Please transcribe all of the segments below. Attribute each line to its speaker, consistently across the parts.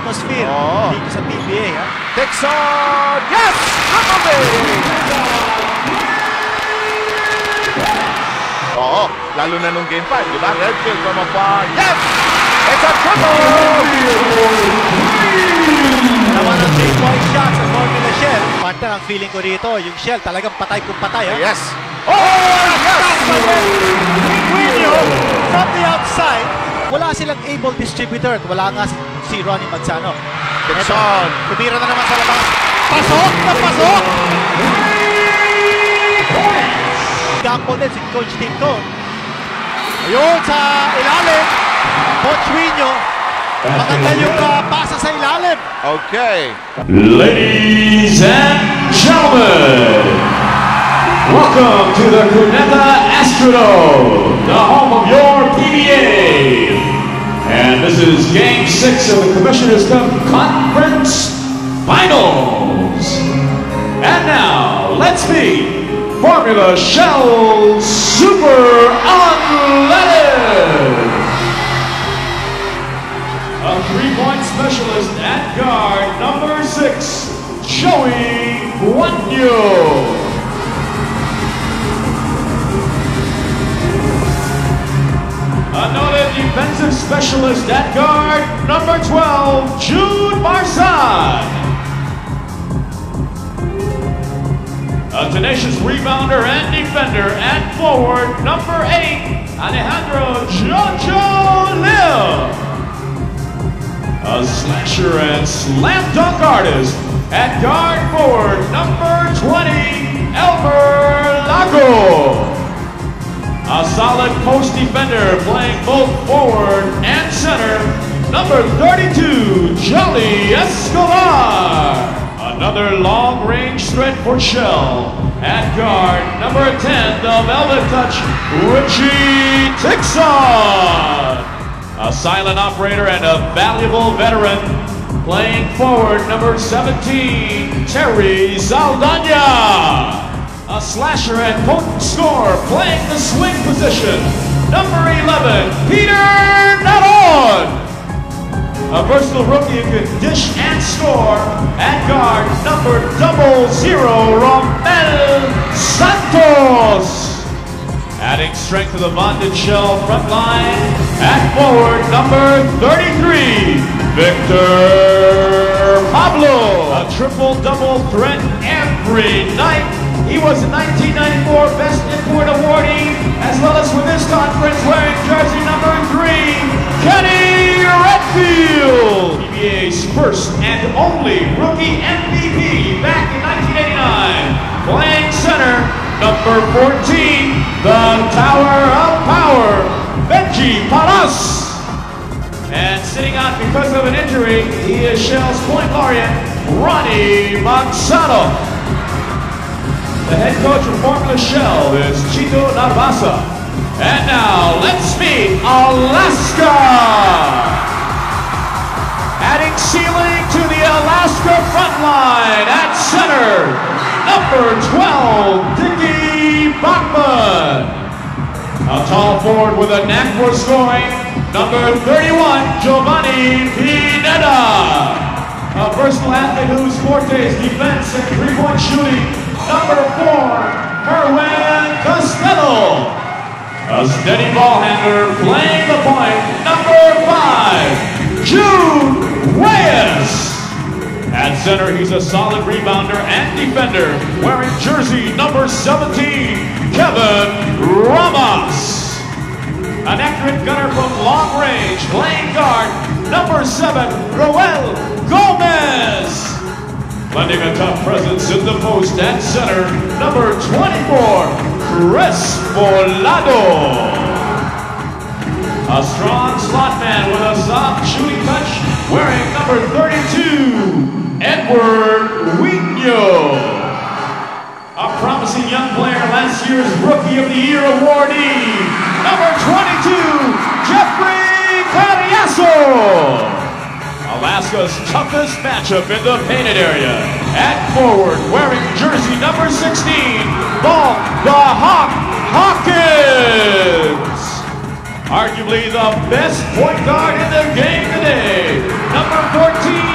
Speaker 1: atmosphere dito sa PBA. Ha?
Speaker 2: Dixon! Yes! Triple Oo, lalo na nung game 5, di ba? Redfield from afar. Yes! It's a triple!
Speaker 1: Naman ang 3-point shot sa Formula Shell. Partner, ang feeling ko rito, yung Shell talagang patay kung patay. Ha?
Speaker 2: Yes! Oh! Yes!
Speaker 1: Quinio from the outside. Wala silang able distributor. Wala nga si Ronnie Magsano.
Speaker 2: Dixon!
Speaker 1: Tumira na naman sa labas. Pasok na pasok! Gamble din si Coach Tim Cone. Ayun sa ilalim. Coach Quinio. Maganda yung pasa sa ilalim.
Speaker 2: Okay.
Speaker 3: Ladies and gentlemen, welcome to the Cuneta Astrodome, the home of your PBA. And this is Game 6 of the Commissioner's Cup Conference Finals. And now, let's meet Formula Shell Super Unleaded. A 3-point specialist at guard, number 6, Joey Guanyo. Another defensive specialist at guard, number 12, Jude Marsan. A tenacious rebounder and defender at forward, number 8, Alejandro Jojo Lil. A slasher and slam dunk artist at guard forward, number 20, Elmer Lago. A solid post defender playing both forward and center, number 32, Jolly Escobar. Another long-range threat for Shell. At guard, number 10, the Velvet Touch, Richie Dixon. A silent operator and a valuable veteran. Playing forward, number 17, Terry Saldana. A slasher and potent scorer playing the swing position, number 11, Peter Nadon. A versatile rookie who can dish and score at guard, number 00, Romel Santos. Adding strength to the bonded Shell front line, at forward, number 33, Victor Pablo. A triple-double threat every night. He was the 1994 Best Import awardee, as well as for this conference wearing jersey number 3, Kenny Redfield. PBA's first and only rookie MVP back in 1989. Playing center, number 14, the Tower of Power, Benji Paras. And sitting out because of an injury, he is Shell's point laureate, Ronnie Magsano. The head coach of Formula Shell is Chito Navasa. And now, let's meet Alaska. Adding ceiling to the Alaska front line at center, number 12, Dickie Bachman. A tall forward with a knack for scoring, number 31, Giovanni Pineda. A versatile athlete whose forte is defense and three-point shooting, number 4, Merwin Costello. A steady ball handler playing the point, number 5, Jude Reyes. At center, he's a solid rebounder and defender, wearing jersey number 17, Kevin Ramos. An accurate gunner from long range, playing guard, number 7, Roel Gomez. Lending a tough presence in the post at center, number 24, Chris Volado. A strong slot man with a soft shooting touch, wearing number 32, Edward Wigno. A promising young player, last year's Rookie of the Year awardee, number 22, Jeffrey Carriazo. Alaska's toughest matchup in the painted area. At forward, wearing jersey number 16, Ball the Hawk Hawkins. Arguably the best point guard in the game today, number 14,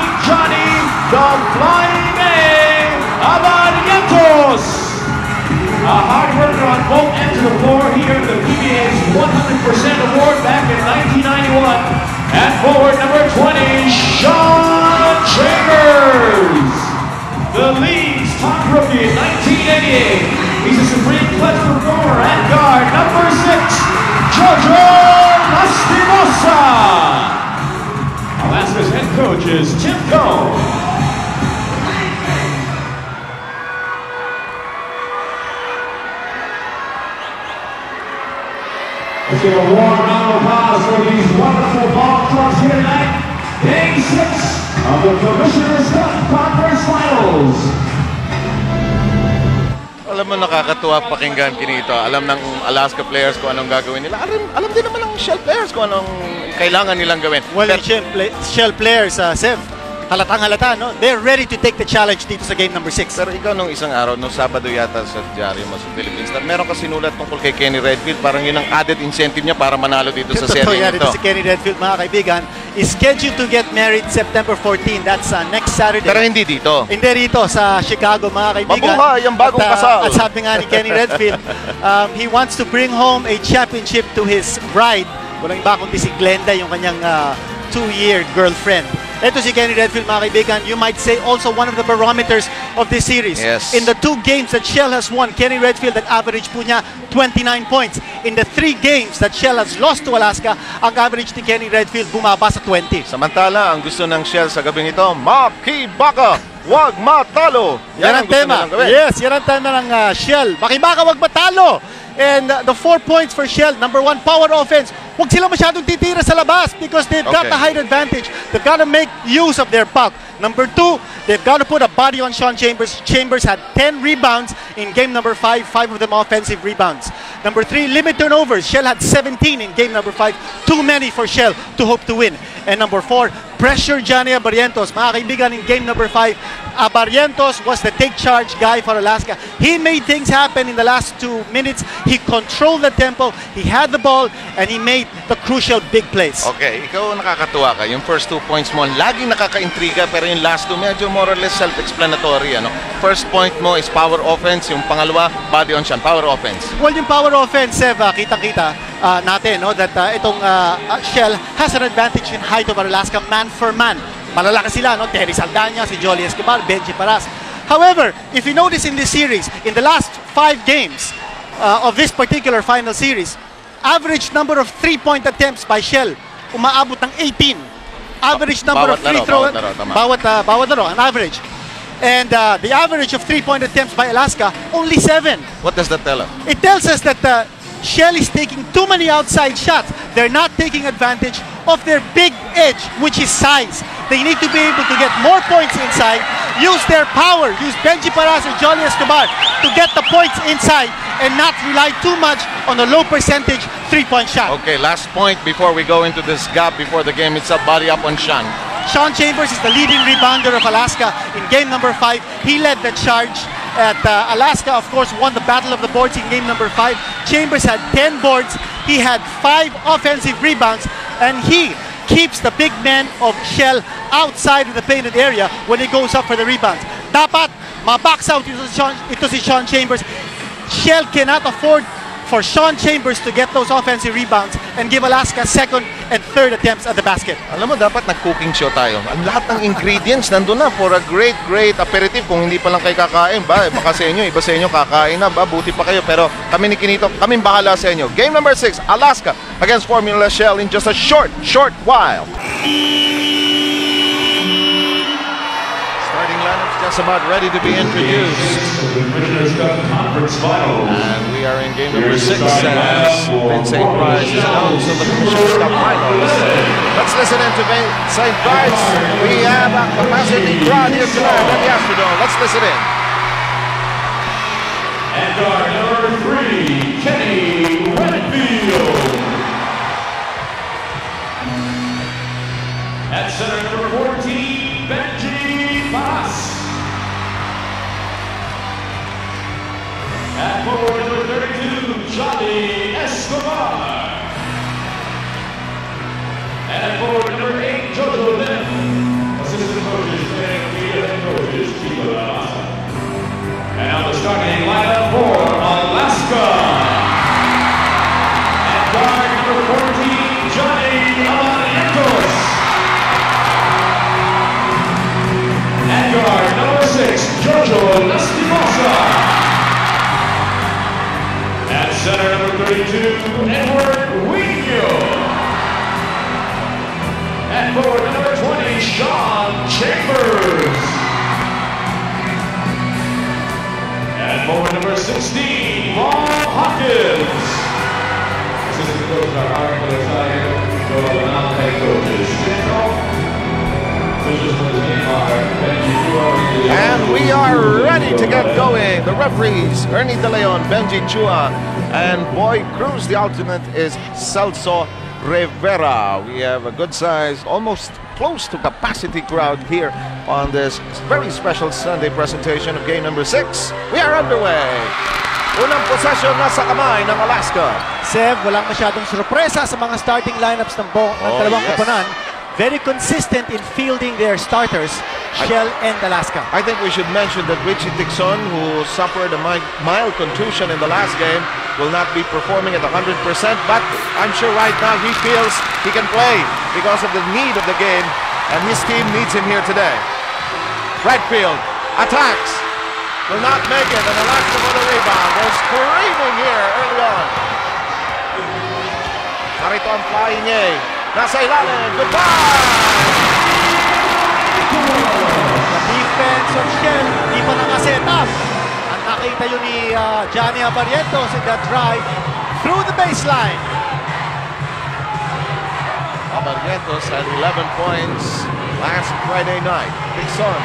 Speaker 3: worker on both ends of the floor. He earned the PBA's 100% award back in 1991. At forward number 20, Sean Chambers, the league's top rookie in 1988. He's a supreme clutch performer at guard number 6, Jojo Lastimosa. Alaska's head coach is Tim Coe. Let's give a warm round of applause for these wonderful ball clubs here tonight. Game 6 of the Commissioner's Cup Conference Finals.
Speaker 2: Alam mo, nakakatuwa pakinggan kinito. Alam ng Alaska players kung anong gagawin nila. Alam din naman ng Shell players kung anong kailangan nilang gawin.
Speaker 1: Well, Shell players, Sev, halatang-halata, no? They're ready to take the challenge dito sa game number 6.
Speaker 2: Pero ikaw nung isang araw, nung Sabado yata sa diary mo sa Philippines, meron ka sinulat tungkol kay Kenny Redfield. Parang yun ang added incentive niya para manalo dito sa serie nito.
Speaker 1: Si Kenny Redfield, mga kaibigan, is scheduled to get married September 14. That's next Saturday.
Speaker 2: Pero hindi dito.
Speaker 1: Hindi rito, sa Chicago, mga kaibigan.
Speaker 2: Mabuhay ang bagong kasal.
Speaker 1: At sabi nga ni Kenny Redfield, he wants to bring home a championship to his bride. Walang iba kundi si Glenda, yung kanyang 2-year girlfriend. Ito si Kenny Redfield, mga kaibigan, you might say also one of the barometers of this series.
Speaker 2: Yes.
Speaker 1: In the 2 games that Shell has won, Kenny Redfield, ang average po niya 29 points. In the 3 games that Shell has lost to Alaska, ang average ni Kenny Redfield bumaba sa 20.
Speaker 2: Samantala, ang gusto ng Shell sa gabing ito, makibaka, wag matalo.
Speaker 1: Yan ang tema. Yes, yan ang tema ng Shell. Makibaka, wag matalo. And the 4 points for Shell, number 1, power offense. Huwag sila masyadong titira sa labas because they've got the height advantage. They've got to make use of their puck. Number 2, they've got to put a body on Sean Chambers. Chambers had 10 rebounds in game number 5, 5 of them offensive rebounds. Number 3, limit turnovers. Shell had 17 in game number 5. Too many for Shell to hope to win. And number 4, pressure Johnny Barrientos. Mga kaibigan, in game number 5, Barrientos was the take charge guy for Alaska. He made things happen in the last 2 minutes. He controlled the tempo. He had the ball and he made the crucial big plays.
Speaker 2: Okay, ikaw nakakatuwa ka. Yung first 2 points mo, laging nakaka-intriga, pero yung last 2, medyo more or less self-explanatory. Ano? First point mo is power offense. Yung pangalawa, body on Sean, power offense.
Speaker 1: Well, yung power offense, kitang-kita natin, no, that itong Shell has an advantage in height over Alaska man for man. Malalaki sila, no? Terry Saldana, si Jolly Escobar, Benji Paras. However, if you notice in this series, in the last 5 games of this particular final series, average number of 3-point attempts by Shell, umaabot ng 18. Average number of free throw, bawat laro, an average. And the average of 3-point attempts by Alaska, only 7.
Speaker 2: What does that tell us?
Speaker 1: It tells us that Shell is taking too many outside shots. They're not taking advantage of their big edge, which is size. They need to be able to get more points inside, use their power, use Benji Paras or Jolly Escobar to get the points inside and not rely too much on a low percentage 3-point shot.
Speaker 2: Okay, last point before we go into this gap before the game itself, body up on Sean.
Speaker 1: Sean Chambers is the leading rebounder of Alaska in game number 5. He led the charge. Alaska, of course, won the battle of the boards in game number 5. Chambers had 10 boards. He had 5 offensive rebounds. And he keeps the big man of Shell outside of the painted area when he goes up for the rebounds. Dapat ma-box out ito si Sean Chambers. Shell cannot afford for Sean Chambers to get those offensive rebounds and give Alaska 2nd and 3rd attempts at the basket.
Speaker 2: Alam mo, dapat nag-cooking show tayo. Ang lahat ng ingredients nandun na for a great aperitif. Kung hindi pa lang kayo kakain, baka sa inyo, iba sa inyo kakain na, buti pa kayo. Pero kami ni Kinito, kaming bahala sa inyo. Game number 6, Alaska against Formula Shell in just a short while. Starting lineup's just about ready to be introduced. And we are in game number 6 as Ben St. Price is announced of the Commissioner's Cup Finals. Let's listen in to Ben St. Price. We have a capacity crowd here tonight at the Astrodome. Let's listen in.
Speaker 3: And guard number 3, Kenny Redfield. At center number 14, Benji Paras. At forward number 32, Johnny Escobar. And at forward number 8, Jojo Lim. Assistant coaches, head coaches, Chico Lamasa. And now the starting lineup for Alaska. Lastimosa. At center, number 32, Edward Wino. At forward, number 20, Sean Chambers. At forward, number 16, Paul Hawkins. Assistant coach, our head coaches.
Speaker 2: And we are ready to get going. The referees, Ernie De Leon, Benji Chua, and Boy Cruz. The alternate is Celso Rivera. We have a good size, almost close to capacity crowd here on this very special Sunday presentation of game number 6. We are underway. Unang possession nasa kamay ng Alaska.
Speaker 1: Seb, walang masyadong sorpresa sa mga starting lineups ng dalawang koponan. Very consistent in fielding their starters, Shell and Alaska.
Speaker 2: I think we should mention that Richie Dixon, who suffered a mild contusion in the last game, will not be performing at 100%, but I'm sure right now he feels he can play because of the need of the game, and his team needs him here today. Redfield attacks, will not make it, and Alaska for the rebound. They're screaming here early on. Narito ang flying A. Nasa ilalim, goodbye!
Speaker 1: The defense of Shell, di pa nakaset up. Ang nakita yun ni Johnny Abarientos in that drive through the baseline.
Speaker 2: Abarientos had 11 points last Friday night. Dixon,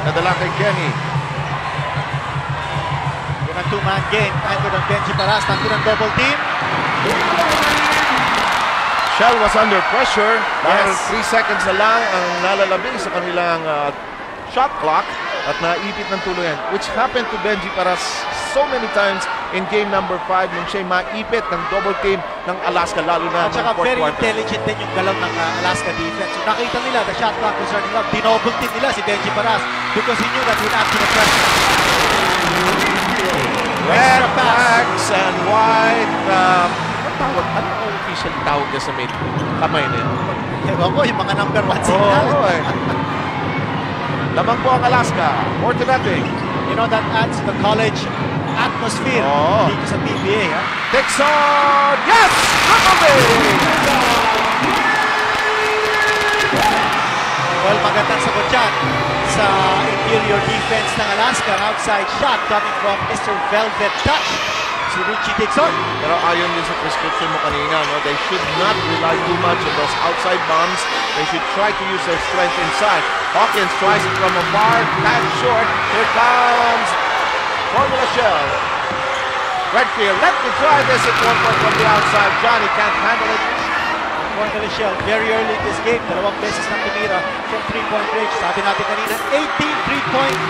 Speaker 2: nadala kay Kenny.
Speaker 1: Yun ang two-man game. Time for ng Benji Paras. Tanto ng double team.
Speaker 2: Shell was under pressure dahil 3 seconds na lang ang nalalabing sa kanilang shot clock at naipit ng tuluyan, which happened to Benji Paras so many times in game number 5 nung siya'y maipit ng double team ng Alaska, lalo na
Speaker 1: at saka
Speaker 2: ng fourth
Speaker 1: very
Speaker 2: quarter.
Speaker 1: Intelligent din yung galaw ng Alaska defense. So nakita nila, the shot clock was running up, dinouble team nila si Benji Paras because he knew that would add to the pressure.
Speaker 2: Red flags and white. Ano ang official tawag niya sa may kamay na yun?
Speaker 1: Ewan ko, yung mga number 1 signal.
Speaker 2: Lamang po ang Alaska. 4-0.
Speaker 1: You know, that adds to the college atmosphere dito sa PBA.
Speaker 2: Dixon! Yes!
Speaker 1: Well, magandang sagot dyan sa interior defense ng Alaska. An outside shot coming from Mr. Velvet Touch, si Richie Dixon.
Speaker 2: Pero ayon din sa prescription mo kanina, no, they should not rely too much on those outside bombs. They should try to use their strength inside. Hawkins tries it from afar, that's short. Here comes Formula Shell. Redfield, let me try this at one point from the outside. Johnny can't handle it.
Speaker 1: Formula Shell, very early in this game, dalawang beses na tumira from 3-point range. Sabi natin kanina, 18 3-point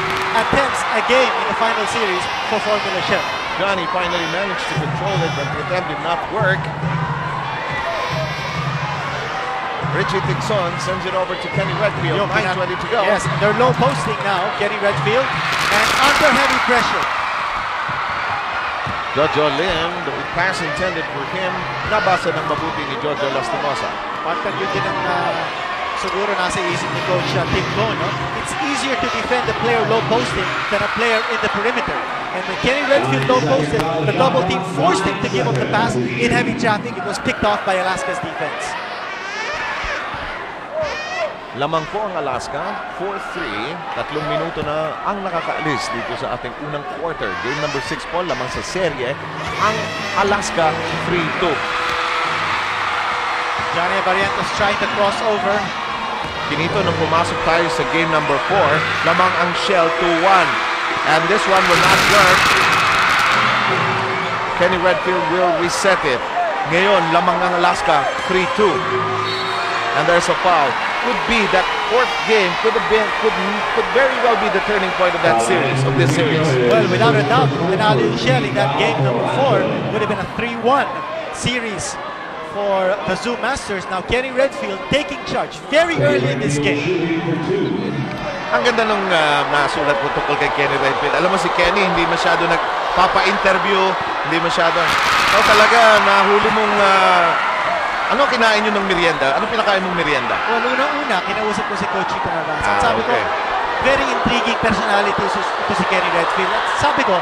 Speaker 1: attempts a game in the final series for Formula Shell.
Speaker 2: Johnny finally managed to control it, but the attempt did not work. Richie Dixon sends it over to Kenny Redfield. 9:20 to go.
Speaker 1: Yes, they're low posting now, Kenny Redfield, and under heavy pressure.
Speaker 2: Jojo Lim, the pass intended for him, nabasa ng mabuti ni Jojo Lastimosa.
Speaker 1: Partag yun din ang siguro nasa isip ni Coach Tim Cohn, no? It's easier to defend a player low posting than a player in the perimeter. And when Kenny Redfield low posted, the double team forced him to give up the pass in heavy traffic. It was picked off by Alaska's defense.
Speaker 2: Lamang po ang Alaska, 4-3. 3 minuto na ang nakakaalis dito sa ating unang quarter. Game number 6 po, lamang sa serye, ang Alaska 3-2.
Speaker 1: Johnny Barrientos trying to cross over.
Speaker 2: Kinito nung pumasok tayo sa game number 4, lamang ang Shell 2-1. And this one will not work. Kenny Redfield will reset it. Ngayon, lamang ang Alaska 3-2. And there's a foul. Could be that fourth game could very well be the turning point of that series, of this series.
Speaker 1: Well, without a doubt, Denali and Shell in that game number 4 would have been a 3-1 series for the Zoo Masters. Now Kenny Redfield taking charge very early in this game.
Speaker 2: Ang ganda nung nasulat mo tungkol kay Kenny Redfield. Alam mo si Kenny, hindi masyado nagpapa-interview, hindi masyado. Talaga, nahuli mong ano kinain nyo ng merienda? Ano pinakain mong merienda?
Speaker 1: Well, unang-una, kinausap ko si Coach Chito Narvaez. Sabi ko, very intriguing personalities ito si Kenny Redfield. At sabi ko,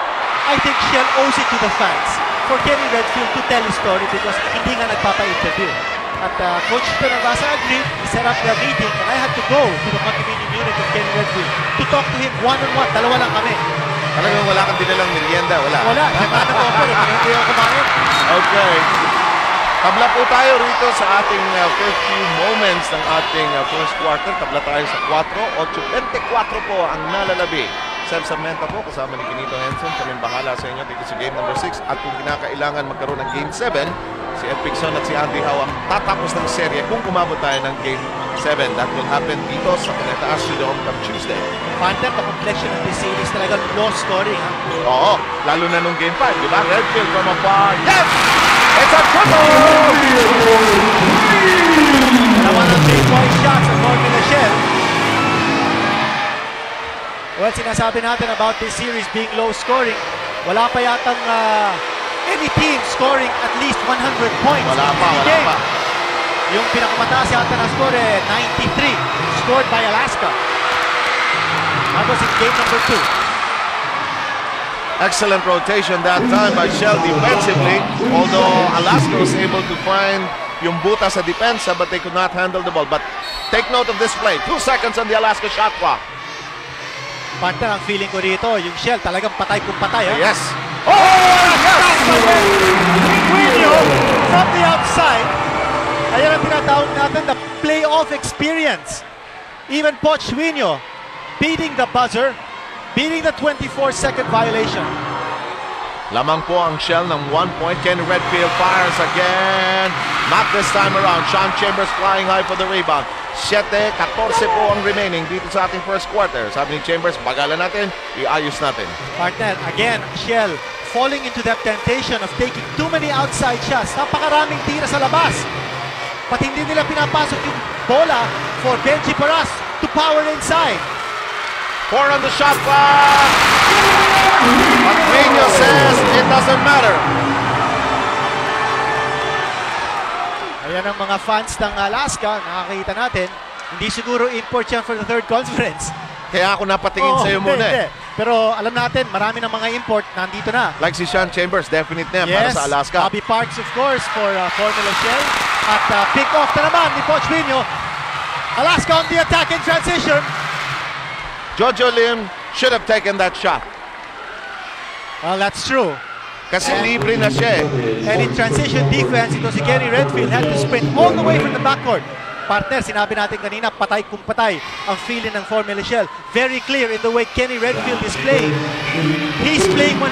Speaker 1: I think Shell owes it to the fans for Kenny Redfield to tell his story because hindi nga nagpapa-interview. At Coach Penagasa agreed, he set up the meeting, and I had to go to the condominium unit of Kenny Redfield to talk to him one-on-one. Dalawa lang kami.
Speaker 2: Talagang wala kang dinalang merienda, wala?
Speaker 1: Wala, nag-offer, hindi ako kumain.
Speaker 2: Okay. Tabla po tayo rito sa ating first few moments ng ating first quarter. Tabla tayo sa 4-8-24 po ang nalalabi. Seb Sarmenta po, kasama ni Quinito Henson. Kaming bahala sa inyo dito sa game number 6. At kung kinakailangan magkaroon ng game 7, si Ed Picson at si Andy Howe ang tatapos ng serye kung umabot tayo ng game 7. That will happen dito sa Cuneta Astrodome come Tuesday.
Speaker 1: Partner, the complexion of this series talagang low scoring.
Speaker 2: Oo, lalo na nung game 5, di ba? Redfield from afar. Yes! It's a triple!
Speaker 1: Dalawa ng 3-point shots sa Formula Shell. Well, sinasabi natin about this series being low scoring. Wala pa yatang any team scoring at least 100 points.
Speaker 2: Wala pa.
Speaker 1: Yung pinakamataas yata na score 93, scored by Alaska. That was in game number 2.
Speaker 2: Excellent rotation that time by Shell defensively. Although Alaska was able to find yung buta sa depensa, but they could not handle the ball. But take note of this play. 2 seconds on the Alaska shot clock.
Speaker 1: Partner, ang feeling ko rito, yung Shell talagang patay kung patay.
Speaker 2: Yes.
Speaker 1: Oh! Yes! Quinio from the outside. Ayan ang tinatawag natin, the playoff experience. Even Poch Quinio beating the buzzer, beating the 24-second violation.
Speaker 2: Lamang po ang Shell ng 1 point. Kenny Redfield fires again. Not this time around. Sean Chambers flying high for the rebound. 7-14 po ang remaining dito sa ating first quarter. Sabi ni Chambers, bagalan natin, iayos natin.
Speaker 1: Partner, again, Shell falling into that temptation of taking too many outside shots. Napakaraming tira sa labas. But hindi nila pinapasok yung bola for Benji Paras to power inside.
Speaker 2: 4 on the shot clock. But Quinio says it doesn't matter.
Speaker 1: Ayan ang mga fans ng Alaska, nakakita natin. Hindi siguro import yan for the third conference.
Speaker 2: Kaya ako napatingin sa'yo muna eh.
Speaker 1: Pero alam natin, marami ng mga import nandito na.
Speaker 2: Like si Sean Chambers, definite na para sa Alaska.
Speaker 1: Bobby Parks of course for Formula Shell. At pick off na naman ni Poch Quinio. Alaska on the attack in transition.
Speaker 2: Jojo Lim should have taken that shot.
Speaker 1: Well, that's true.
Speaker 2: Kasi libre na siya eh.
Speaker 1: And in transition defense, ito si Kenny Redfield had to sprint all the way from the backcourt. Partner, sinabi natin kanina, patay kung patay ang feeling ng Formula Shell. Very clear in the way Kenny Redfield is playing. He's playing 100%.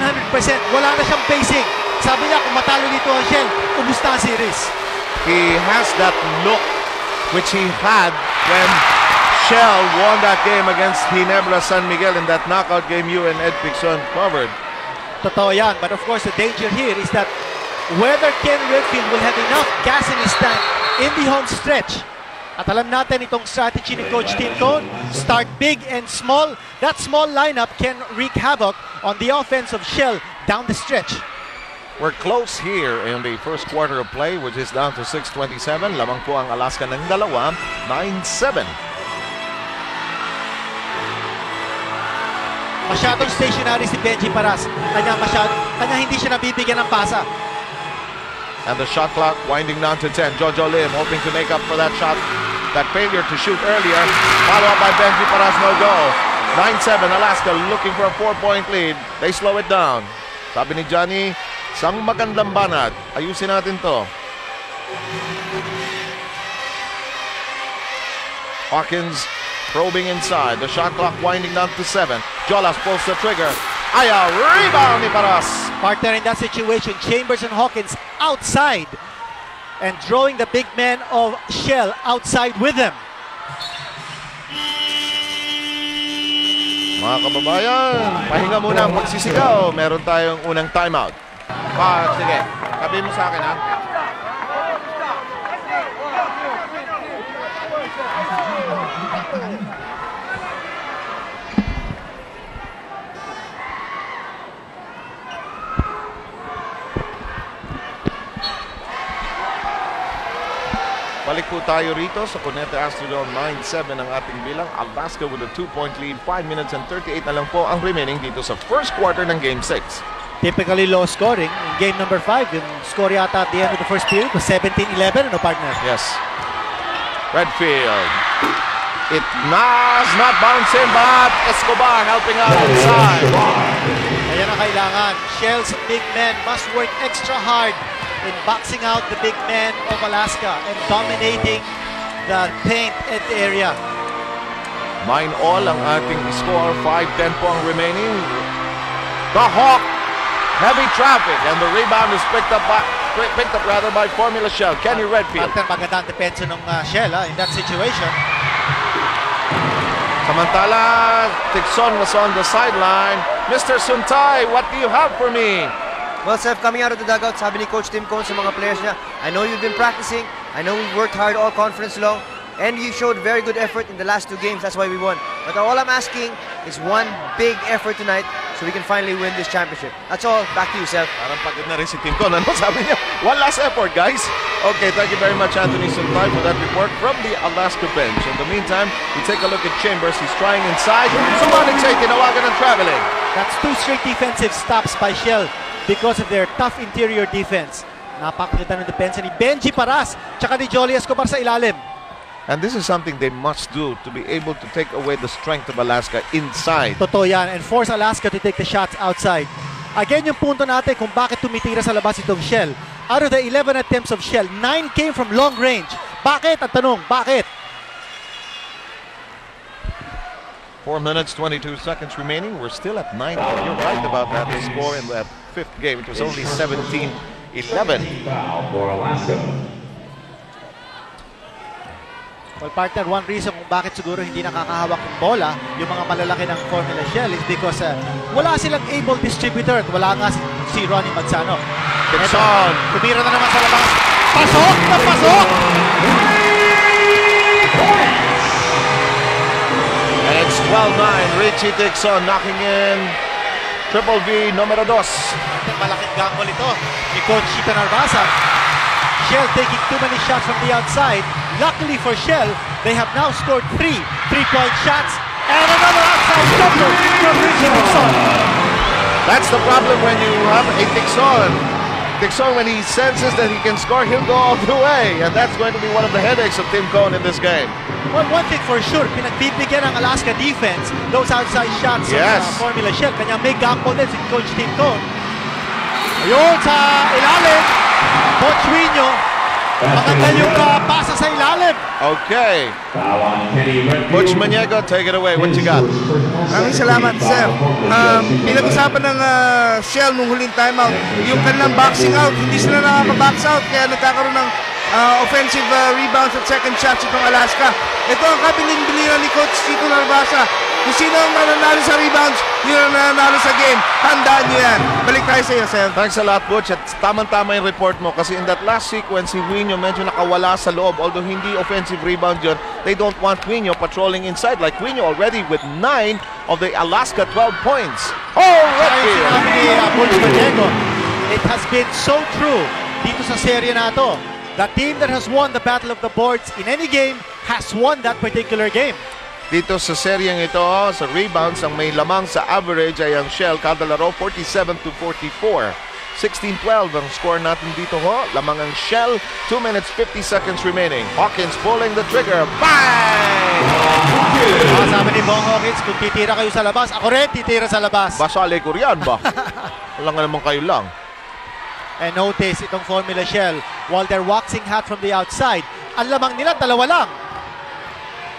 Speaker 1: Wala na siyang pacing. Sabi niya, kung matalo dito ang Shell, kumusta ang series?
Speaker 2: He has that look which he had when Shell won that game against Ginebra San Miguel in that knockout game you and Ed Picson covered.
Speaker 1: Totoo yan. But of course, the danger here is that whether Kenny Redfield will have enough gas in his tank in the home stretch. At alam natin itong strategy ni Coach Tim Cone, start big and small. That small lineup can wreak havoc on the offense of Shell down the stretch.
Speaker 2: We're close here in the first quarter of play, which is down to 6:27. Lamang po ang Alaska ng dalawa, 9-7.
Speaker 1: Masyadong stationary si Benji Paras. Kanya hindi siya nabibigyan ng pasa.
Speaker 2: And the shot clock winding down to 10. Jojo Lim hoping to make up for that shot, that failure to shoot earlier. Follow up by Benji Paras, no go. 9-7, Alaska looking for a 4-point lead. They slow it down. Sabi ni Johnny, isang magandang banat. Ayusin natin to. Hawkins probing inside. The shot clock winding down to 7. Jolas pulls the trigger. Ayaw, rebound ni Paras.
Speaker 1: Partner, in that situation, Chambers and Hawkins outside and drawing the big man of Shell outside with them.
Speaker 2: Mga kababayan, pahinga muna ang pagsisigaw. Meron tayong unang timeout. Sige, sabihin mo sa akin ha. Balik po tayo rito sa Cuneta Astrodome. 9-7 ang ating bilang. Alaska with a 2-point lead. 5 minutes and 38 na lang po ang remaining dito sa first quarter ng Game 6.
Speaker 1: Typically low scoring. In game number 5, yung score yata at the end of the first period was 17-11, partner?
Speaker 2: Yes. Redfield. It does not bounce in, but Escobar helping out inside.
Speaker 1: Ayan ang kailangan. Shell's big men must work extra hard in boxing out the big men of Alaska and dominating the paint at the area.
Speaker 2: 9 all ang ating score. 5-10 po ang remaining. The Hawk. Heavy traffic and the rebound is picked up by Formula Shell. Kenny Redfield.
Speaker 1: Maganda ang depensa ng Shell in that situation.
Speaker 2: Samantala, Tixon was on the sideline. Mr. Suntay, what do you have for me?
Speaker 4: Well, Seth, coming out of the dugout, sabi ni Coach Tim Cone sa mga players niya, I know you've been practicing, I know we've worked hard all conference long, and you showed very good effort in the last 2 games, that's why we won. But all I'm asking is one big effort tonight so we can finally win this championship. That's all. Back to you, Seth.
Speaker 2: Parang pagod na rin si Tim Cone. Ano sabi niya? One last effort, guys. Okay, thank you very much, Anthony Suntay, for that report from the Alaska bench. In the meantime, we take a look at Chambers. He's trying inside. Sumanik siya, tinawagan ng traveling.
Speaker 1: That's 2 straight defensive stops by Shell because of their tough interior defense. Napakaganda ng depensa ni Benji Paras tsaka ni Jolly Escobar sa ilalim.
Speaker 2: And this is something they must do to be able to take away the strength of Alaska inside.
Speaker 1: Totoo yan, and force Alaska to take the shots outside. Again, yung punto natin kung bakit tumitira sa labas itong Shell. Out of the 11 attempts of Shell, 9 came from long range. Bakit? At tanong, bakit?
Speaker 2: 4 minutes, 22 seconds remaining. We're still at 9. You're right about that. The score in that 5th game, it was only 17-11.
Speaker 3: Foul for Alaska.
Speaker 1: Well, partner, one reason kung bakit siguro hindi nakakahawak ng bola yung mga malalaki ng Formula Shell is because wala silang able distributor at wala nga si Ronnie Magsano.
Speaker 2: Tixon.
Speaker 1: Tumira na naman sa labas. Pasok na pasok!
Speaker 2: And it's 12-9. Richie Tixon knocking in Triple V numero 2.
Speaker 1: Malaking gamble ito ni Coach Chito Narvaza. Shell taking too many shots from the outside. Luckily for Shell, they have now scored 3 3-point shots and another outside jumper from Richie Tixon.
Speaker 2: That's the problem when you have a Tixon. Tixon, when he senses that he can score, he'll go all the way. And that's going to be one of the headaches of Tim Cone in this game.
Speaker 1: Well, one thing for sure, pinagbibigyan ng Alaska defense those outside shots
Speaker 2: Yes.
Speaker 1: of Formula Shell. Kanya may gamble din si Coach Tim Cone. Ayun sa ilalim, Pochuino. Maganda yung pasa sa ilalim.
Speaker 2: Okay.
Speaker 3: Foul on Kenny Redfield.
Speaker 2: Butch Maniego, take it away. What you got?
Speaker 5: Maraming salamat, sir. Pinag-usapan ng Shell nung huling timeout, yung kanilang boxing out, hindi sila nakaka-box out, kaya nagkakaroon ng offensive rebounds at second shots itong Alaska. Ito ang kabiling-biliran ni Coach Chito Narvaza. Kung sino ang mananalo sa rebounds, yun ang nananalo sa game. Tandaan nyo yan. Balik tayo sa iyo, sir.
Speaker 2: Thanks a lot, Butch. At tamang-tama yung report mo kasi in that last sequence, si Wino medyo nakawala sa loob. Although hindi offensive rebound yun, they don't want Wino patrolling inside. Like Wino already with 9 of the Alaska 12 points. Oh, Redfield!
Speaker 1: Sinabi ni Butch Maniego, it has been so true dito sa serye na to. The team that has won the battle of the boards in any game has won that particular game.
Speaker 2: Dito sa seryeng ito, sa rebounds, ang may lamang sa average ay ang Shell. Kada laro, 47-44. 16-12 ang score natin dito ho. Lamang ang Shell. 2 minutes 50 seconds remaining. Hawkins pulling the trigger. Bang!
Speaker 1: Sabi ni Bong Hawkins, kung titira kayo sa labas, ako rin titira sa labas.
Speaker 2: Basali ko riyan ba? Wala nga naman kayo lang.
Speaker 1: And notice itong Formula Shell, while they're waxing hot from the outside, ang lamang nila, 2 lang.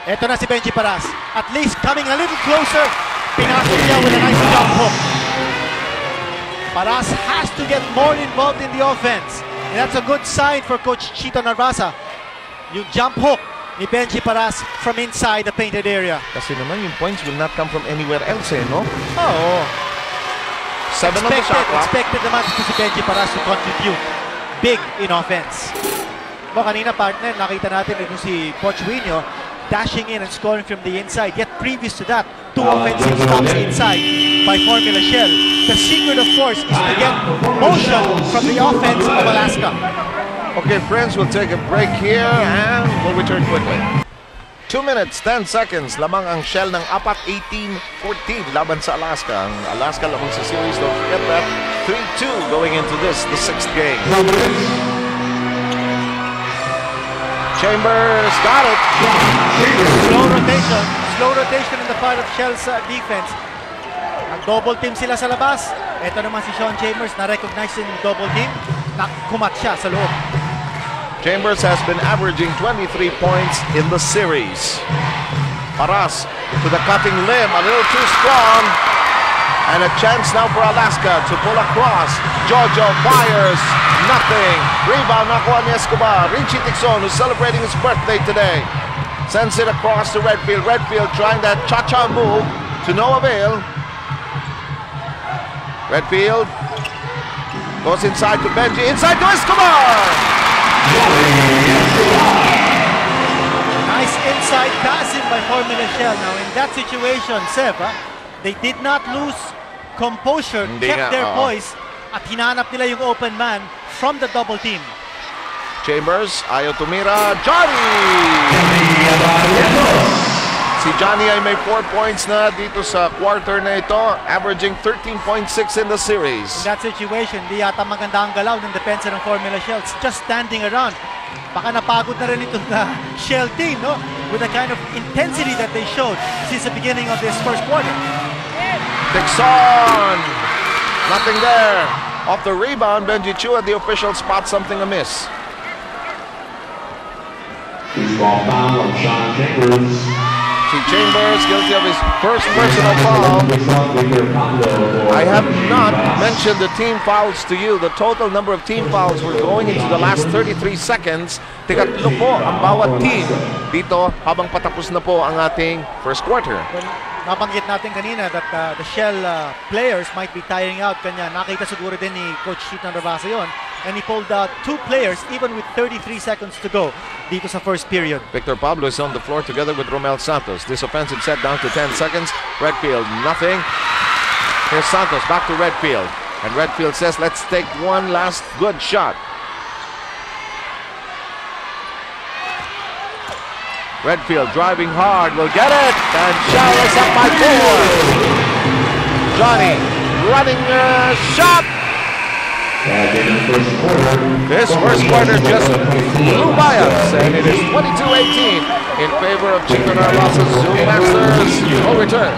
Speaker 1: Ito na si Benji Paras. At least coming a little closer. Pinasok niya with a nice jump hook. Paras has to get more involved in the offense. And that's a good sign for Coach Chito Narvaza. Yung jump hook ni Benji Paras from inside the painted area.
Speaker 2: Kasi naman yung points will not come from anywhere else no?
Speaker 1: Oo.
Speaker 2: 7 on the shot clock.
Speaker 1: Expected naman si Benji Paras to contribute big in offense. Kanina partner, nakita natin ito si Pochuino dashing in and scoring from the inside. Yet previous to that, 2 offensive stops inside by Formula Shell. The secret, of course, is to get motion from the offense of Alaska.
Speaker 2: Okay, friends, we'll take a break here and we'll return quickly. 2 minutes, 10 seconds. Lamang ang Shell ng 18-14 laban sa Alaska. Ang Alaska lamang sa series, don't forget that. 3-2 going into this, the 6th game. Chambers got it.
Speaker 1: Slow rotation in the part of Shell's defense. Nag-double team sila sa labas. Ito naman si Sean Chambers na recognize yung double team. Kumat siya sa loob.
Speaker 2: Chambers has been averaging 23 points in the series. Paras to the cutting limb, a little too strong. And a chance now for Alaska to pull across. Jojo fires, nothing. Rebound nakuha ni Escobar. Richie Tixon, who's celebrating his birthday today, sends it across to Redfield. Redfield trying that cha-cha move to no avail. Redfield goes inside to Benji, inside to Escobar!
Speaker 1: Nice inside passing by Formula Shell. Now in that situation, Seb, they did not lose composure, kept their poise, at hinanap nila yung open man from the double team.
Speaker 2: Chambers, ayaw tumira, Johnny! Si Johnny ay may 4 points na dito sa quarter na ito, averaging 13.6 in the series.
Speaker 1: In that situation, di yata maganda ang galaw ng depensa ng Formula Shell. It's just standing around. Baka napagod na rin itong Shell team, no? With the kind of intensity that they showed since the beginning of this first quarter.
Speaker 2: Dixon! Nothing there. Off the rebound, Benji Chua, the official, spots something amiss.
Speaker 3: Ball foul on Sean Chambers.
Speaker 2: See Chambers guilty of his first personal foul. I have not mentioned the team fouls to you. The total number of team fouls were going into the last 33 seconds. Tigatlo po ang bawat team dito habang patapos na po ang ating first quarter.
Speaker 1: Well, nabanggit natin kanina that the Shell players might be tiring out. Kanya nakita siguro din ni Coach Chito Narvaza yon. And he pulled out 2 players even with 33 seconds to go dito sa first period.
Speaker 2: Victor Pablo is on the floor together with Romel Santos. This offensive set down to 10 seconds. Redfield, nothing. Here's Santos back to Redfield. And Redfield says, let's take one last good shot. Redfield driving hard, will get it. And Shell is up by 4. Johnny running a shot. This first quarter just flew by us, and it is 22-18 in favor of Chito Narvaza's Zoom Masters. No return.